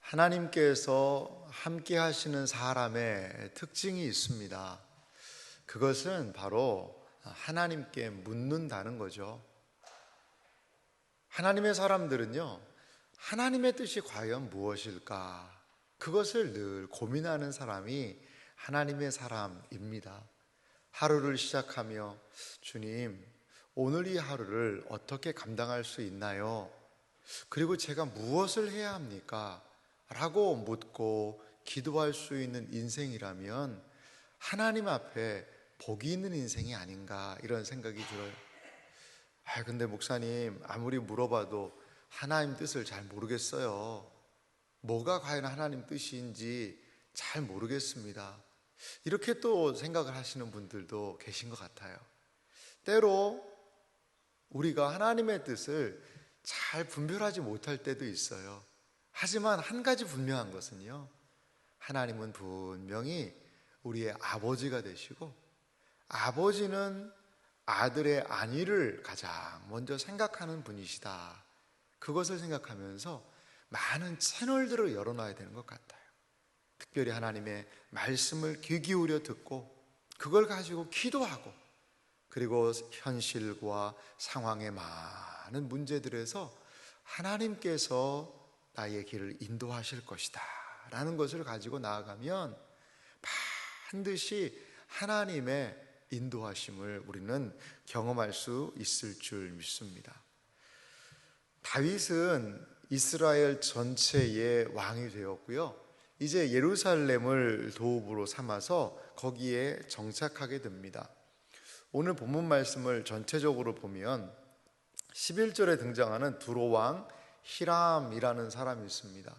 하나님께서 함께 하시는 사람의 특징이 있습니다. 그것은 바로 하나님께 묻는다는 거죠. 하나님의 사람들은요, 하나님의 뜻이 과연 무엇일까? 그것을 늘 고민하는 사람이 하나님의 사람입니다. 하루를 시작하며 주님, 오늘 이 하루를 어떻게 감당할 수 있나요? 그리고 제가 무엇을 해야 합니까? 라고 묻고 기도할 수 있는 인생이라면 하나님 앞에 복이 있는 인생이 아닌가, 이런 생각이 들어요. 근데 목사님, 아무리 물어봐도 하나님 뜻을 잘 모르겠어요. 뭐가 과연 하나님 뜻인지 잘 모르겠습니다. 이렇게 또 생각을 하시는 분들도 계신 것 같아요. 때로 우리가 하나님의 뜻을 잘 분별하지 못할 때도 있어요. 하지만 한 가지 분명한 것은요, 하나님은 분명히 우리의 아버지가 되시고, 아버지는 아들의 안위를 가장 먼저 생각하는 분이시다. 그것을 생각하면서 많은 채널들을 열어놔야 되는 것 같아요. 특별히 하나님의 말씀을 귀 기울여 듣고 그걸 가지고 기도하고, 그리고 현실과 상황의 많은 문제들에서 하나님께서 나의 길을 인도하실 것이다 라는 것을 가지고 나아가면 반드시 하나님의 인도하심을 우리는 경험할 수 있을 줄 믿습니다. 다윗은 이스라엘 전체의 왕이 되었고요, 이제 예루살렘을 도읍으로 삼아서 거기에 정착하게 됩니다. 오늘 본문 말씀을 전체적으로 보면 11절에 등장하는 두로왕 히람이라는 사람이 있습니다.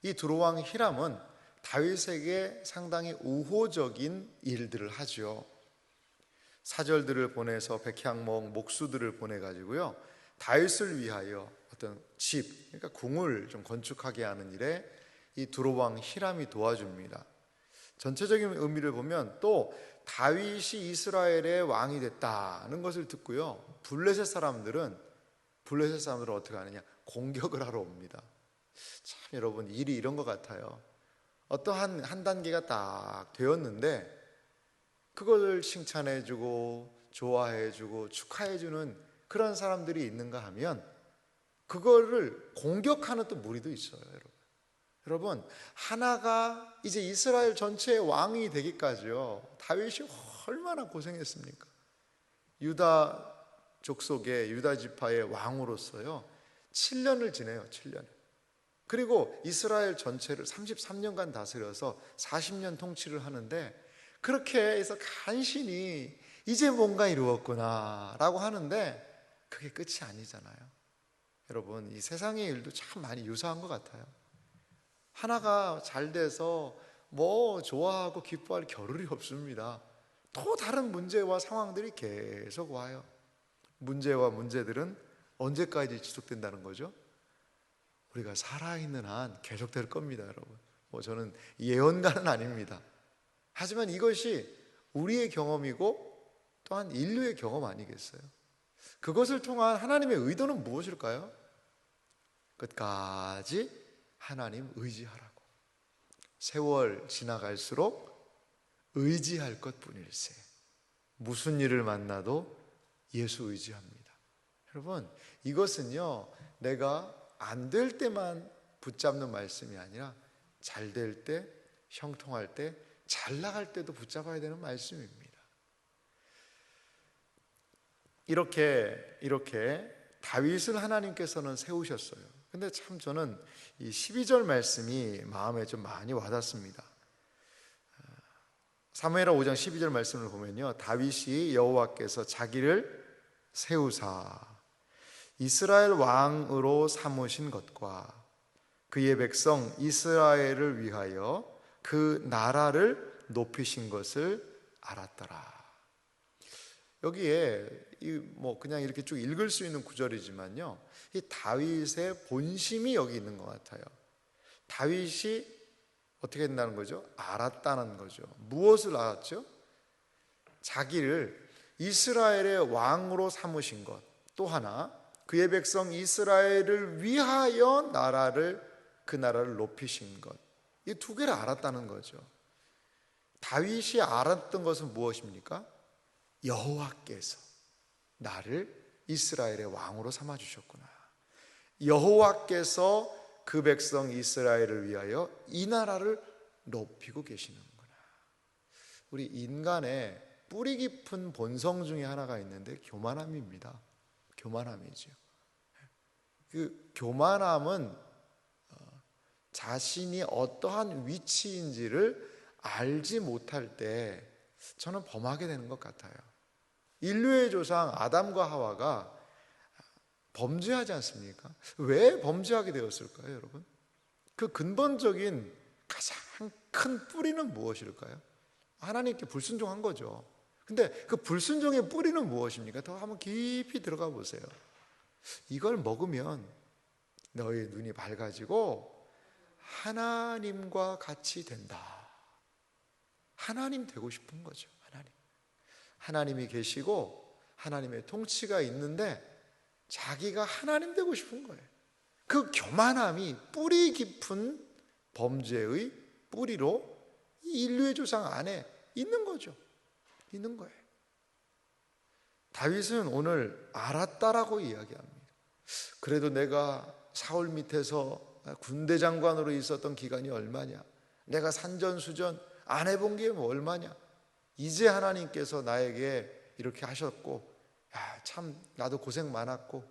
이 두로왕 히람은 다윗에게 상당히 우호적인 일들을 하죠. 사절들을 보내서 백향목, 목수들을 보내가지고요, 다윗을 위하여 어떤 집, 그러니까 궁을 좀 건축하게 하는 일에 이 두로왕 히람이 도와줍니다. 전체적인 의미를 보면 또 다윗이 이스라엘의 왕이 됐다는 것을 듣고요, 블레셋 사람들은 어떻게 하느냐? 공격을 하러 옵니다. 참 여러분, 일이 이런 것 같아요. 어떠한 한 단계가 딱 되었는데 그걸 칭찬해주고 좋아해주고 축하해주는 그런 사람들이 있는가 하면 그거를 공격하는 또 무리도 있어요. 여러분, 하나가 이제 이스라엘 전체의 왕이 되기까지요, 다윗이 얼마나 고생했습니까? 유다 족속의 유다 지파의 왕으로서요 7년을 지내요. 7년. 그리고 이스라엘 전체를 33년간 다스려서 40년 통치를 하는데, 그렇게 해서 간신히 이제 뭔가 이루었구나 라고 하는데 그게 끝이 아니잖아요. 여러분, 이 세상의 일도 참 많이 유사한 것 같아요. 하나가 잘 돼서 뭐 좋아하고 기뻐할 겨를이 없습니다. 또 다른 문제와 상황들이 계속 와요. 문제와 문제들은 언제까지 지속된다는 거죠? 우리가 살아있는 한 계속될 겁니다, 여러분. 저는 예언가는 아닙니다. 하지만 이것이 우리의 경험이고 또한 인류의 경험 아니겠어요? 그것을 통한 하나님의 의도는 무엇일까요? 끝까지 하나님 의지하라고. 세월 지나갈수록 의지할 것뿐일세. 무슨 일을 만나도 예수 의지합니다. 여러분, 이것은요, 내가 안 될 때만 붙잡는 말씀이 아니라 잘 될 때, 형통할 때, 잘 나갈 때도 붙잡아야 되는 말씀입니다. 이렇게 다윗을 하나님께서는 세우셨어요. 근데 참 저는 이 12절 말씀이 마음에 좀 많이 와닿습니다. 사무엘하 5장 12절 말씀을 보면요, 다윗이 여호와께서 자기를 세우사 이스라엘 왕으로 삼으신 것과 그의 백성 이스라엘을 위하여 그 나라를 높이신 것을 알았더라. 여기에 그냥 이렇게 쭉 읽을 수 있는 구절이지만요, 이 다윗의 본심이 여기 있는 것 같아요. 다윗이 어떻게 된다는 거죠? 알았다는 거죠. 무엇을 알았죠? 자기를 이스라엘의 왕으로 삼으신 것, 또 하나 그의 백성 이스라엘을 위하여 나라를 그 나라를 높이신 것, 이 두 개를 알았다는 거죠. 다윗이 알았던 것은 무엇입니까? 여호와께서 나를 이스라엘의 왕으로 삼아 주셨구나. 여호와께서 그 백성 이스라엘을 위하여 이 나라를 높이고 계시는구나. 우리 인간의 뿌리 깊은 본성 중에 하나가 있는데 교만함입니다. 교만함이죠. 그 교만함은 자신이 어떠한 위치인지를 알지 못할 때 저는 범하게 되는 것 같아요. 인류의 조상 아담과 하와가 범죄하지 않습니까? 왜 범죄하게 되었을까요, 여러분? 그 근본적인 가장 큰 뿌리는 무엇일까요? 하나님께 불순종한 거죠. 근데 그 불순종의 뿌리는 무엇입니까? 더 한번 깊이 들어가 보세요. 이걸 먹으면 너의 눈이 밝아지고 하나님과 같이 된다. 하나님 되고 싶은 거죠. 하나님이 계시고 하나님의 통치가 있는데 자기가 하나님 되고 싶은 거예요. 그 교만함이 뿌리 깊은 범죄의 뿌리로 인류의 조상 안에 있는 거죠. 있는 거예요. 다윗은 오늘 알았다라고 이야기합니다. 그래도 내가 사울 밑에서 군대 장관으로 있었던 기간이 얼마냐? 내가 산전수전 안 해본 게 얼마냐? 이제 하나님께서 나에게 이렇게 하셨고, 야, 참 나도 고생 많았고,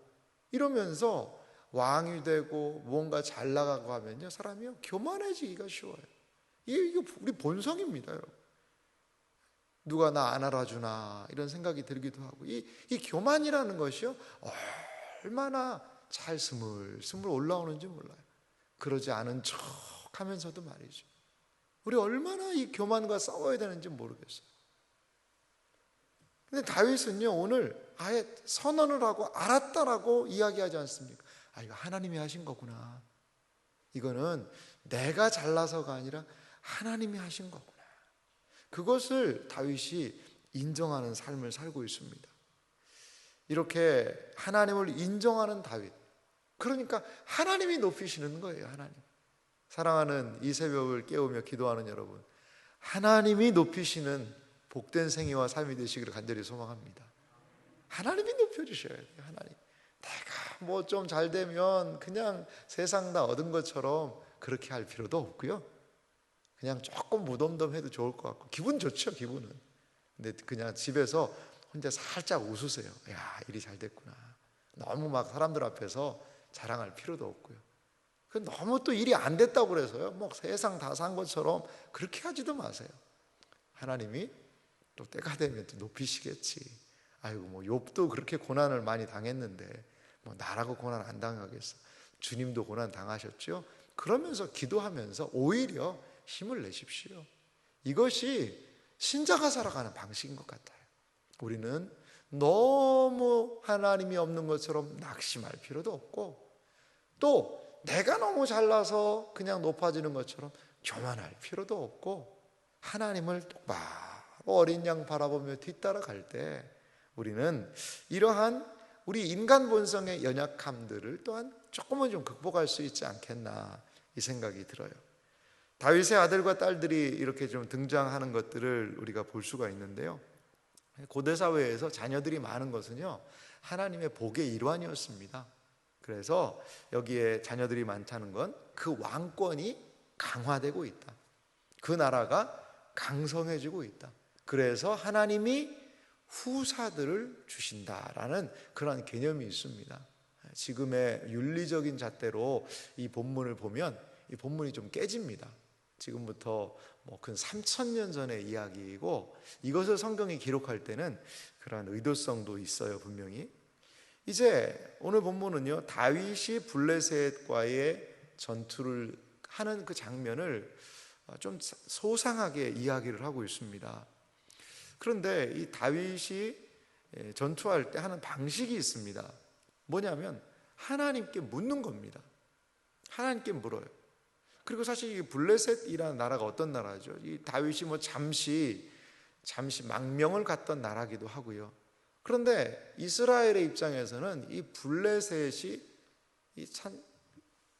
이러면서 왕이 되고 뭔가 잘 나가고 하면요, 사람이요 교만해지기가 쉬워요. 이게 우리 본성입니다, 여러분. 누가 나 안 알아주나 이런 생각이 들기도 하고, 이 교만이라는 것이요 얼마나 잘 스물스물 올라오는지 몰라요. 그러지 않은 척 하면서도 말이죠. 우리 얼마나 이 교만과 싸워야 되는지 모르겠어요. 근데 다윗은요 오늘 아예 선언을 하고 알았다라고 이야기하지 않습니까? 아, 이거 하나님이 하신 거구나. 이거는 내가 잘나서가 아니라 하나님이 하신 거구나. 그것을 다윗이 인정하는 삶을 살고 있습니다. 이렇게 하나님을 인정하는 다윗, 그러니까 하나님이 높이시는 거예요. 하나님. 사랑하는 이 새벽을 깨우며 기도하는 여러분, 하나님이 높이시는 복된 생애와 삶이 되시기를 간절히 소망합니다. 하나님이 높여주셔야 돼요. 하나님. 내가 뭐 좀 잘 되면 그냥 세상 다 얻은 것처럼 그렇게 할 필요도 없고요. 그냥 조금 무덤덤해도 좋을 것 같고, 기분 좋죠, 기분은. 근데 그냥 집에서 혼자 살짝 웃으세요. 야, 일이 잘 됐구나. 너무 막 사람들 앞에서 자랑할 필요도 없고요. 너무 또 일이 안 됐다고 그래서요, 뭐 세상 다 산 것처럼 그렇게 하지도 마세요. 하나님이 또 때가 되면 또 높이시겠지. 아이고, 뭐 욥도 그렇게 고난을 많이 당했는데 뭐 나라고 고난 안 당하겠어. 주님도 고난 당하셨죠. 그러면서 기도하면서 오히려 힘을 내십시오. 이것이 신자가 살아가는 방식인 것 같아요. 우리는 너무 하나님이 없는 것처럼 낙심할 필요도 없고, 또 내가 너무 잘나서 그냥 높아지는 것처럼 교만할 필요도 없고, 하나님을 똑바로 어린 양 바라보며 뒤따라갈 때 우리는 이러한 우리 인간 본성의 연약함들을 또한 조금은 좀 극복할 수 있지 않겠나, 이 생각이 들어요. 다윗의 아들과 딸들이 이렇게 좀 등장하는 것들을 우리가 볼 수가 있는데요, 고대 사회에서 자녀들이 많은 것은요 하나님의 복의 일환이었습니다. 그래서 여기에 자녀들이 많다는 건 그 왕권이 강화되고 있다. 그 나라가 강성해지고 있다. 그래서 하나님이 후사들을 주신다라는 그런 개념이 있습니다. 지금의 윤리적인 잣대로 이 본문을 보면 이 본문이 좀 깨집니다. 지금부터 뭐 근 3000년 전의 이야기이고, 이것을 성경이 기록할 때는 그러한 의도성도 있어요, 분명히. 이제 오늘 본문은요 다윗이 블레셋과의 전투를 하는 그 장면을 좀 소상하게 이야기를 하고 있습니다. 그런데 이 다윗이 전투할 때 하는 방식이 있습니다. 뭐냐면 하나님께 묻는 겁니다. 하나님께 물어요. 그리고 사실 이 블레셋이라는 나라가 어떤 나라죠? 이 다윗이 뭐 잠시 망명을 갔던 나라기도 하고요. 그런데 이스라엘의 입장에서는 이 블레셋이 참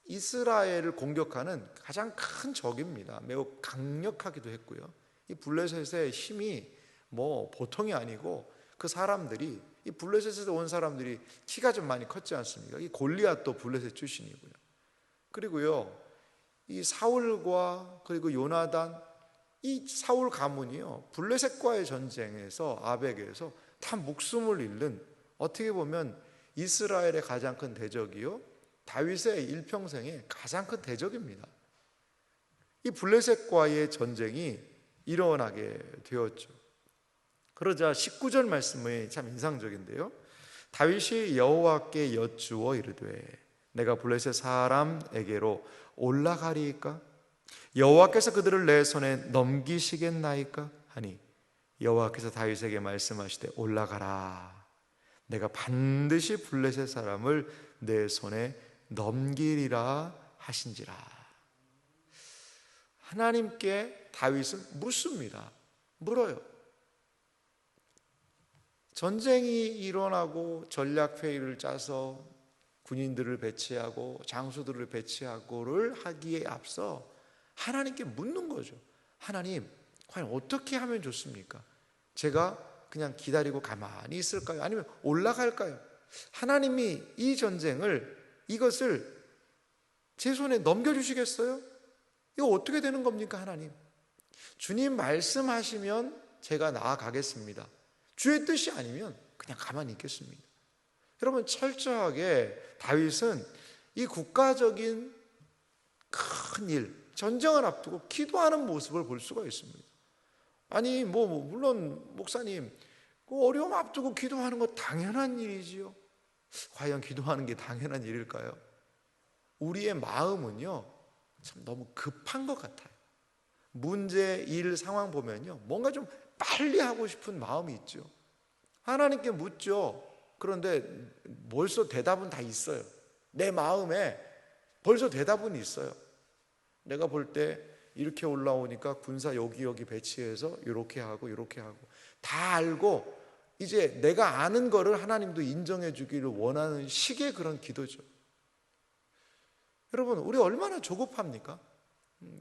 이스라엘을 공격하는 가장 큰 적입니다. 매우 강력하기도 했고요. 이 블레셋의 힘이 뭐 보통이 아니고 그 사람들이 이 블레셋에서 온 사람들이 키가 좀 많이 컸지 않습니까? 이 골리앗도 블레셋 출신이고요. 그리고요, 이 사울과 그리고 요나단, 이 사울 가문이요 블레셋과의 전쟁에서 아벡에서 다 목숨을 잃는, 어떻게 보면 이스라엘의 가장 큰 대적이요 다윗의 일평생의 가장 큰 대적입니다. 이 블레셋과의 전쟁이 일어나게 되었죠. 그러자 19절 말씀이 참 인상적인데요. 다윗이 여호와께 여쭈어 이르되 내가 블레셋 사람에게로 올라가리이까? 여호와께서 그들을 내 손에 넘기시겠나이까? 하니 여호와께서 다윗에게 말씀하시되 올라가라. 내가 반드시 블레셋 사람을 내 손에 넘기리라 하신지라. 하나님께 다윗은 묻습니다. 물어요. 전쟁이 일어나고 전략회의를 짜서 군인들을 배치하고 장수들을 배치하고를 하기에 앞서 하나님께 묻는 거죠. 하나님, 과연 어떻게 하면 좋습니까? 제가 그냥 기다리고 가만히 있을까요? 아니면 올라갈까요? 하나님이 이 전쟁을, 이것을 제 손에 넘겨주시겠어요? 이거 어떻게 되는 겁니까, 하나님? 주님 말씀하시면 제가 나아가겠습니다. 주의 뜻이 아니면 그냥 가만히 있겠습니다. 여러분, 철저하게 다윗은 이 국가적인 큰 일, 전쟁을 앞두고 기도하는 모습을 볼 수가 있습니다. 아니 물론 목사님, 그 어려움 앞두고 기도하는 거 당연한 일이지요. 과연 기도하는 게 당연한 일일까요? 우리의 마음은요 참 너무 급한 것 같아요. 문제, 일, 상황 보면요 뭔가 좀 빨리 하고 싶은 마음이 있죠. 하나님께 묻죠. 그런데 벌써 대답은 다 있어요. 내 마음에 벌써 대답은 있어요. 내가 볼 때 이렇게 올라오니까 군사 여기 배치해서 이렇게 하고 다 알고 이제 내가 아는 거를 하나님도 인정해 주기를 원하는 식의 그런 기도죠. 여러분, 우리 얼마나 조급합니까?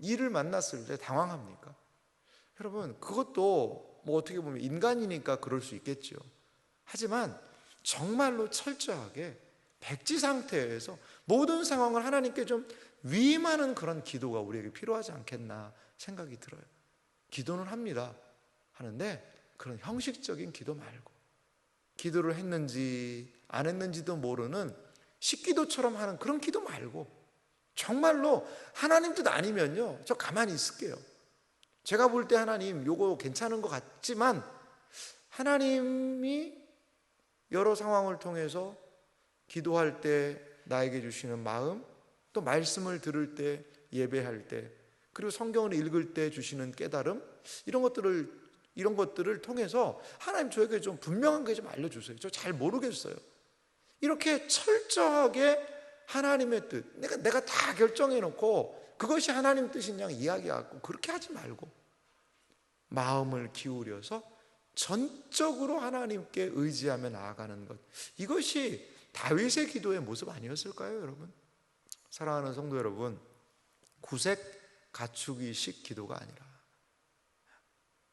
일을 만났을 때 당황합니까? 여러분, 그것도 뭐 어떻게 보면 인간이니까 그럴 수 있겠죠. 하지만 정말로 철저하게 백지 상태에서 모든 상황을 하나님께 좀 위임하는 그런 기도가 우리에게 필요하지 않겠나 생각이 들어요. 기도는 합니다. 하는데 그런 형식적인 기도 말고, 기도를 했는지 안 했는지도 모르는 식기도처럼 하는 그런 기도 말고, 정말로 하나님 뜻 아니면요 저 가만히 있을게요. 제가 볼 때 하나님 요거 괜찮은 것 같지만, 하나님이 여러 상황을 통해서 기도할 때 나에게 주시는 마음, 또 말씀을 들을 때, 예배할 때, 그리고 성경을 읽을 때 주시는 깨달음, 이런 것들을 통해서 하나님 저에게 좀 분명한 게 좀 알려주세요. 저 잘 모르겠어요. 이렇게 철저하게 하나님의 뜻, 내가 다 결정해 놓고 그것이 하나님 뜻인 양 이야기하고 그렇게 하지 말고 마음을 기울여서 전적으로 하나님께 의지하며 나아가는 것, 이것이 다윗의 기도의 모습 아니었을까요, 여러분? 사랑하는 성도 여러분, 구색 갖추기식 기도가 아니라,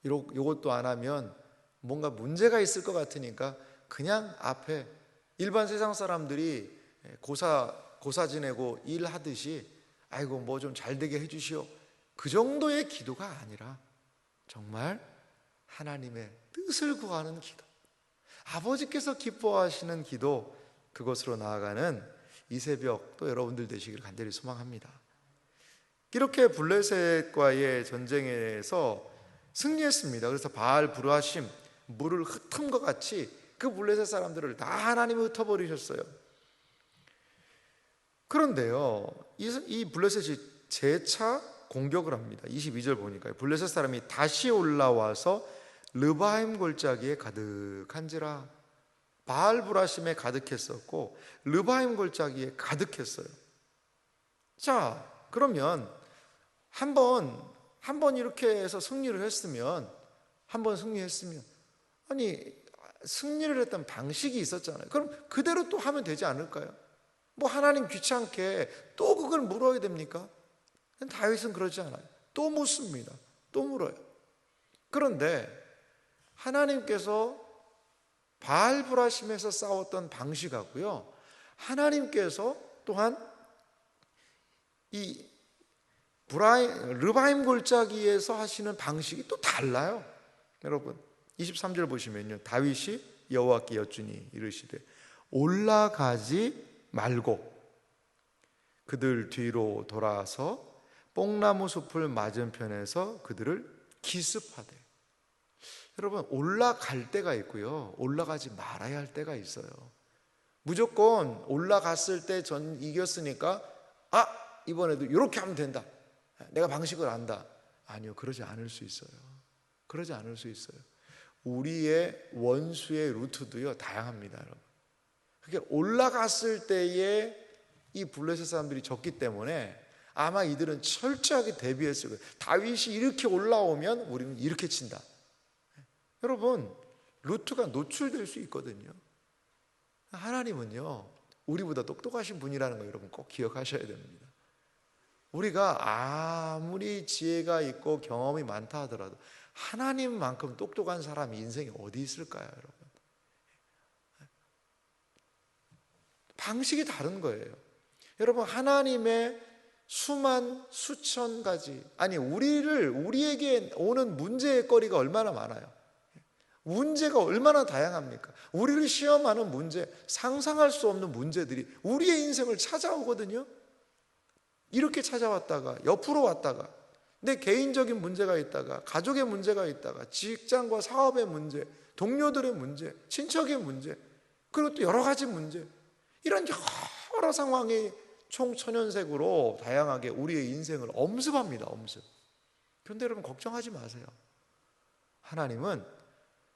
이것도 안 하면 뭔가 문제가 있을 것 같으니까 그냥 앞에 일반 세상 사람들이 고사 지내고 일하듯이 아이고 뭐 좀 잘 되게 해주시오, 그 정도의 기도가 아니라 정말 하나님의 뜻을 구하는 기도, 아버지께서 기뻐하시는 기도, 그것으로 나아가는 이 새벽 또 여러분들 되시기를 간절히 소망합니다. 이렇게 블레셋과의 전쟁에서 승리했습니다. 그래서 바알 브루아심, 물을 흩은 것 같이 그 블레셋 사람들을 다 하나님이 흩어버리셨어요. 그런데요, 이 블레셋이 재차 공격을 합니다. 22절 보니까 블레셋 사람이 다시 올라와서 르바임 골짜기에 가득한지라. 바알 브라심에 가득했었고 르바임 골짜기에 가득했어요. 자, 그러면 한 번 이렇게 해서 승리를 했으면, 아니 승리를 했던 방식이 있었잖아요. 그럼 그대로 또 하면 되지 않을까요? 뭐 하나님 귀찮게 또 그걸 물어야 됩니까? 다윗은 그러지 않아요. 또 묻습니다. 또 물어요. 그런데 하나님께서 바알브라심에서 싸웠던 방식하고요, 하나님께서 또한 이 르바임 골짜기에서 하시는 방식이 또 달라요. 여러분 23절 보시면요, 다윗이 여호와께 여쭈니 이르시되 올라가지 말고 그들 뒤로 돌아서 뽕나무 숲을 맞은편에서 그들을 기습하되. 여러분, 올라갈 때가 있고요, 올라가지 말아야 할 때가 있어요. 무조건 올라갔을 때 전 이겼으니까 이번에도 이렇게 하면 된다, 내가 방식을 안다. 아니요, 그러지 않을 수 있어요. 그러지 않을 수 있어요. 우리의 원수의 루트도요 다양합니다, 여러분. 그게 올라갔을 때에 이 블레셋 사람들이 졌기 때문에 아마 이들은 철저하게 대비했을 거예요. 다윗이 이렇게 올라오면 우리는 이렇게 친다. 여러분, 루트가 노출될 수 있거든요. 하나님은요 우리보다 똑똑하신 분이라는 거 여러분 꼭 기억하셔야 됩니다. 우리가 아무리 지혜가 있고 경험이 많다 하더라도 하나님만큼 똑똑한 사람이 인생에 어디 있을까요, 여러분? 방식이 다른 거예요. 여러분, 하나님의 수천 가지, 우리에게 오는 문제의 거리가 얼마나 많아요. 문제가 얼마나 다양합니까? 우리를 시험하는 문제, 상상할 수 없는 문제들이 우리의 인생을 찾아오거든요. 이렇게 찾아왔다가 옆으로 왔다가 내 개인적인 문제가 있다가 가족의 문제가 있다가 직장과 사업의 문제, 동료들의 문제, 친척의 문제, 그리고 또 여러 가지 문제, 이런 여러 상황이 총천연색으로 다양하게 우리의 인생을 엄습합니다. 엄습. 그런데 여러분 걱정하지 마세요. 하나님은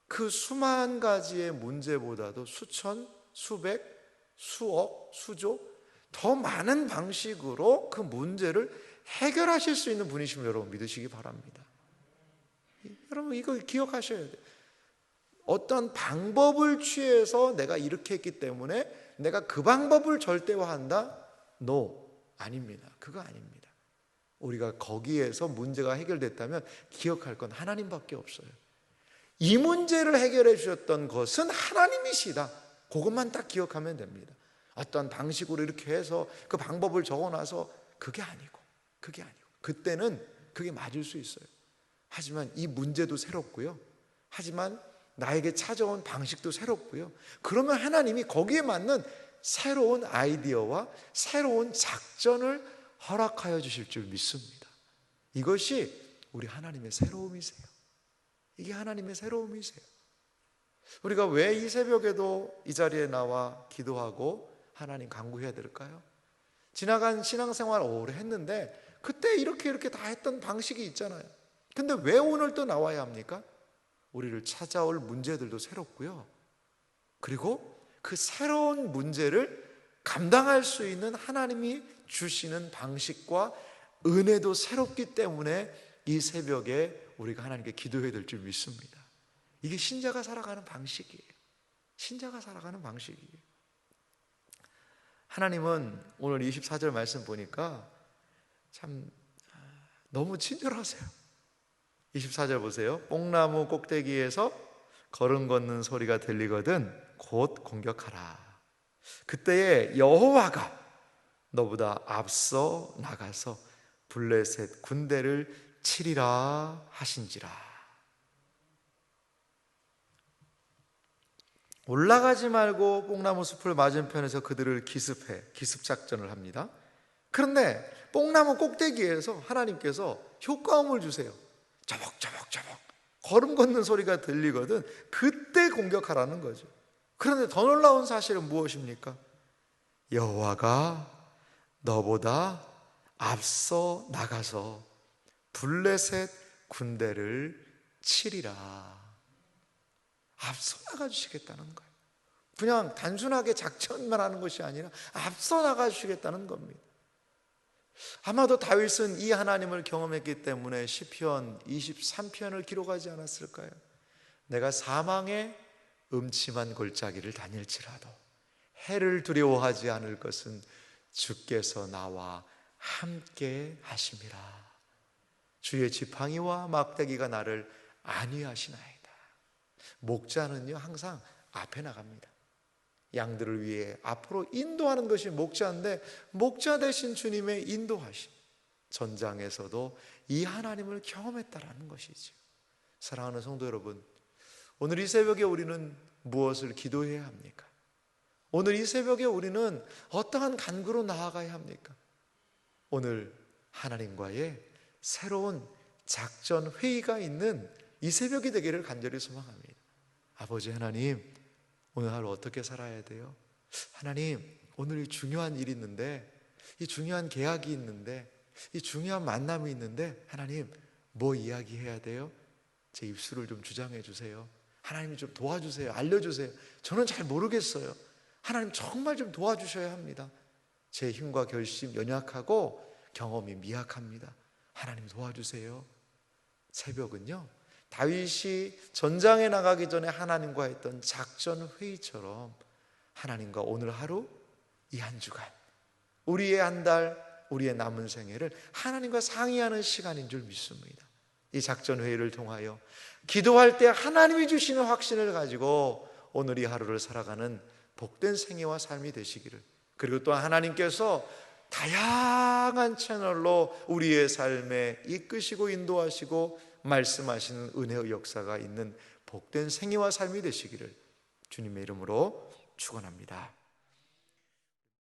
그 수만 가지의 문제보다도 수천, 수백, 수억, 수조 더 많은 방식으로 그 문제를 해결하실 수 있는 분이심을 여러분 믿으시기 바랍니다. 여러분 이거 기억하셔야 돼요. 어떤 방법을 취해서 내가 이렇게 했기 때문에 내가 그 방법을 절대화한다? No, 아닙니다. 그거 아닙니다. 우리가 거기에서 문제가 해결됐다면 기억할 건 하나님밖에 없어요. 이 문제를 해결해 주셨던 것은 하나님이시다. 그것만 딱 기억하면 됩니다. 어떤 방식으로 이렇게 해서 그 방법을 적어놔서 그게 아니고 그때는 그게 맞을 수 있어요. 하지만 이 문제도 새롭고요, 하지만 나에게 찾아온 방식도 새롭고요, 그러면 하나님이 거기에 맞는 새로운 아이디어와 새로운 작전을 허락하여 주실 줄 믿습니다. 이것이 우리 하나님의 새로움이세요. 이게 하나님의 새로움이세요. 우리가 왜 이 새벽에도 이 자리에 나와 기도하고 하나님 간구해야 될까요? 지나간 신앙생활 오래 했는데 그때 이렇게 다 했던 방식이 있잖아요. 근데 왜 오늘 또 나와야 합니까? 우리를 찾아올 문제들도 새롭고요, 그리고 그 새로운 문제를 감당할 수 있는 하나님이 주시는 방식과 은혜도 새롭기 때문에 이 새벽에 우리가 하나님께 기도해야 될 줄 믿습니다. 이게 신자가 살아가는 방식이에요. 신자가 살아가는 방식이에요. 하나님은 오늘 24절 말씀 보니까 참 너무 친절하세요. 24절 보세요. 뽕나무 꼭대기에서 걸음 걷는 소리가 들리거든 곧 공격하라. 그때에 여호와가 너보다 앞서 나가서 블레셋 군대를 치리라 하신지라. 올라가지 말고 뽕나무 숲을 맞은편에서 그들을 기습작전을 합니다. 그런데 뽕나무 꼭대기에서 하나님께서 효과음을 주세요. 저벅저벅저벅 걸음 걷는 소리가 들리거든 그때 공격하라는 거죠. 그런데 더 놀라운 사실은 무엇입니까? 여호와가 너보다 앞서 나가서 블레셋 군대를 치리라. 앞서 나가주시겠다는 거예요. 그냥 단순하게 작전만 하는 것이 아니라 앞서 나가주시겠다는 겁니다. 아마도 다윗은 이 하나님을 경험했기 때문에 시편 23편을 기록하지 않았을까요? 내가 사망의 음침한 골짜기를 다닐지라도 해를 두려워하지 않을 것은 주께서 나와 함께 하심이라. 주의 지팡이와 막대기가 나를 안위하시나이다. 목자는요 항상 앞에 나갑니다. 양들을 위해 앞으로 인도하는 것이 목자인데, 목자 대신 주님의 인도하심, 전장에서도 이 하나님을 경험했다라는 것이죠. 사랑하는 성도 여러분, 오늘 이 새벽에 우리는 무엇을 기도해야 합니까? 오늘 이 새벽에 우리는 어떠한 간구로 나아가야 합니까? 오늘 하나님과의 새로운 작전 회의가 있는 이 새벽이 되기를 간절히 소망합니다. 아버지 하나님, 오늘 하루 어떻게 살아야 돼요? 하나님, 오늘 이 중요한 일이 있는데, 이 중요한 계약이 있는데, 이 중요한 만남이 있는데, 하나님 뭐 이야기해야 돼요? 제 입술을 좀 주장해 주세요. 하나님 좀 도와주세요. 알려주세요. 저는 잘 모르겠어요. 하나님 정말 좀 도와주셔야 합니다. 제 힘과 결심 연약하고 경험이 미약합니다. 하나님 도와주세요. 새벽은요, 다윗이 전장에 나가기 전에 하나님과 했던 작전 회의처럼 하나님과 오늘 하루, 이 한 주간, 우리의 한 달, 우리의 남은 생애를 하나님과 상의하는 시간인 줄 믿습니다. 이 작전 회의를 통하여 기도할 때 하나님이 주시는 확신을 가지고 오늘 이 하루를 살아가는 복된 생애와 삶이 되시기를, 그리고 또 하나님께서 다양한 채널로 우리의 삶에 이끄시고 인도하시고 말씀하시는 은혜의 역사가 있는 복된 생애와 삶이 되시기를 주님의 이름으로 축원합니다.